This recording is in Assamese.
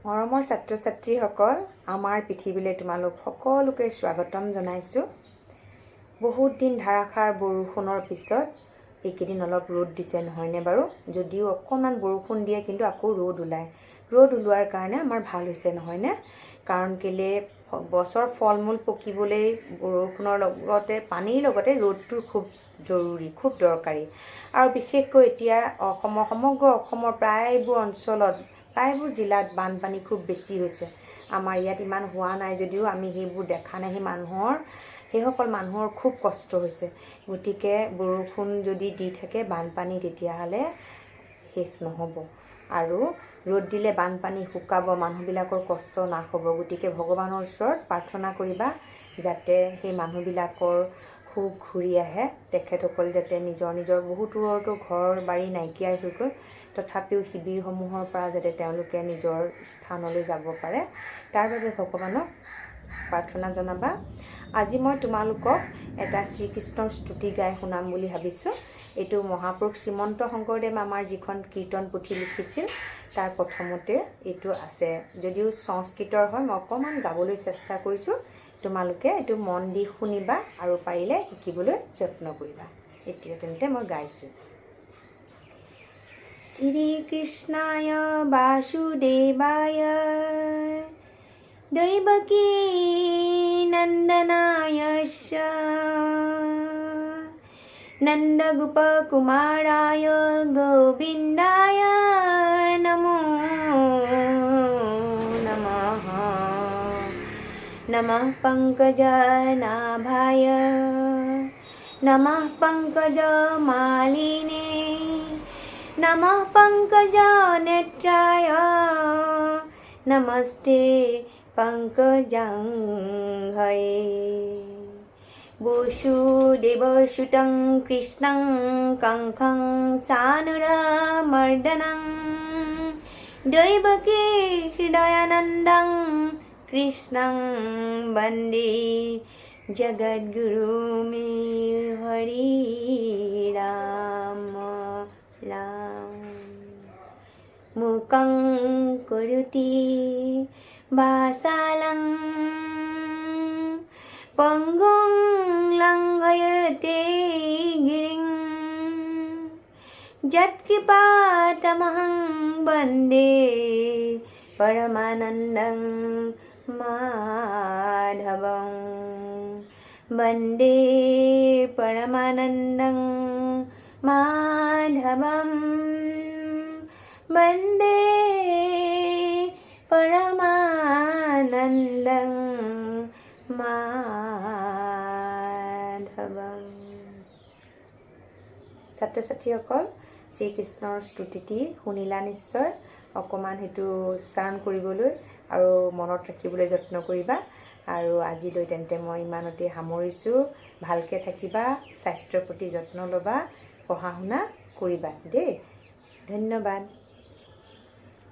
মৰমৰ ছাত্ৰ ছাত্ৰীসকল, আমাৰ পৃথিৱীলৈ তোমালোক সকলোকে স্বাগতম জনাইছোঁ। বহুত দিন ধাৰাসাৰ বৰষুণৰ পিছত এইকেইদিন অলপ ৰ'দ দিছে নহয়নে বাৰু? যদিও অকণমান বৰষুণ দিয়ে কিন্তু আকৌ ৰ'দ ওলায়। ৰ'দ ওলোৱাৰ কাৰণে আমাৰ ভাল হৈছে নহয়নে? কাৰণ কেলে গছৰ ফল মূল পকিবলৈ বৰষুণৰ লগতে পানীৰ লগতে ৰ'দটো খুব জৰুৰী, খুব দৰকাৰী। আৰু বিশেষকৈ এতিয়া সমগ্ৰ অসমৰ প্ৰায়বোৰ অঞ্চলত প্ৰায়বোৰ জিলাত বানপানী খুব বেছি হৈছে। আমাৰ ইয়াত ইমান হোৱা নাই যদিও আমি সেইবোৰ দেখা নাই। সেইসকল মানুহৰ খুব কষ্ট হৈছে। গতিকে বৰষুণ যদি দি থাকে বানপানী তেতিয়াহ'লে শেষ নহ'ব। আৰু ৰ'দ দিলে বানপানী শুকাব, মানুহবিলাকৰ কষ্ট নাশ হ'ব। গতিকে ভগৱানৰ ওচৰত প্ৰাৰ্থনা কৰিবা যাতে সেই মানুহবিলাকৰ সুখ ঘূৰি আহে। তেখেতসকল যাতে নিজৰ বহুতোৰতো ঘৰ বাৰী নাইকিয়াই হৈ গ'ল, তথাপিও শিবিৰসমূহৰ পৰা যাতে তেওঁলোকে নিজৰ স্থানলৈ যাব পাৰে, তাৰ বাবে ভগৱানক প্ৰাৰ্থনা জনাবা। আজি মই তোমালোকক এটা শ্ৰীকৃষ্ণৰ স্তুতি গাই শুনাম বুলি ভাবিছোঁ। এইটো মহাপুৰুষ শ্ৰীমন্ত শংকৰদেৱ আমাৰ যিখন কীৰ্তন পুথি লিখিছিল তাৰ প্ৰথমতে এইটো আছে। যদিও সংস্কৃতৰ হয়, মই অকণমান গাবলৈ চেষ্টা কৰিছোঁ। তোমালোকে এইটো মন দি শুনিবা আৰু পাৰিলে শিকিবলৈ যত্ন কৰিবা। এতিয়া তেন্তে মই গাইছোঁ। শ্ৰী কৃষ্ণায় বাসুদেৱায় দৈৱকী নন্দনায় নন্দগোপকুমাৰায় গোবিন্দায় নমো নমঃ। নমঃ পঙ্কজনাভায় নমঃ পঙ্কজমালিনে নমঃ পঙ্কজনেত্রায় নমস্তে পঙ্কজাঙ্ঘ্রয়ে। বসুদেবসুतं কৃষ্ণং কংসং সানুরমর্দनं দৈবকী হৃদয়ানন্দং কৃষ্ণং বন্দে জগদ্গুরুমি। হরি রাম রাম মুকং করুতি বাসালং পঙ্গুং লঙ্ঘয়তে গিরিং যৎকৃপাতমহং বন্দে পরমানন্দং মাধবং। বন্দে পরমানন্দং মাধবম। বন্দে পরমানন্দং মাধবম। ছাত্ৰ ছাত্ৰীসকল, শ্ৰীকৃষ্ণৰ স্তুতিটি শুনিলা নিশ্চয়। অকণমান সেইটো উচ্চাৰণ কৰিবলৈ আৰু মনত ৰাখিবলৈ যত্ন কৰিবা। আৰু আজিলৈ তেন্তে মই ইমানতে সামৰিছোঁ। ভালকৈ থাকিবা, স্বাস্থ্যৰ প্ৰতি যত্ন ল'বা, পঢ়া শুনা কৰিবা দেই। ধন্যবাদ।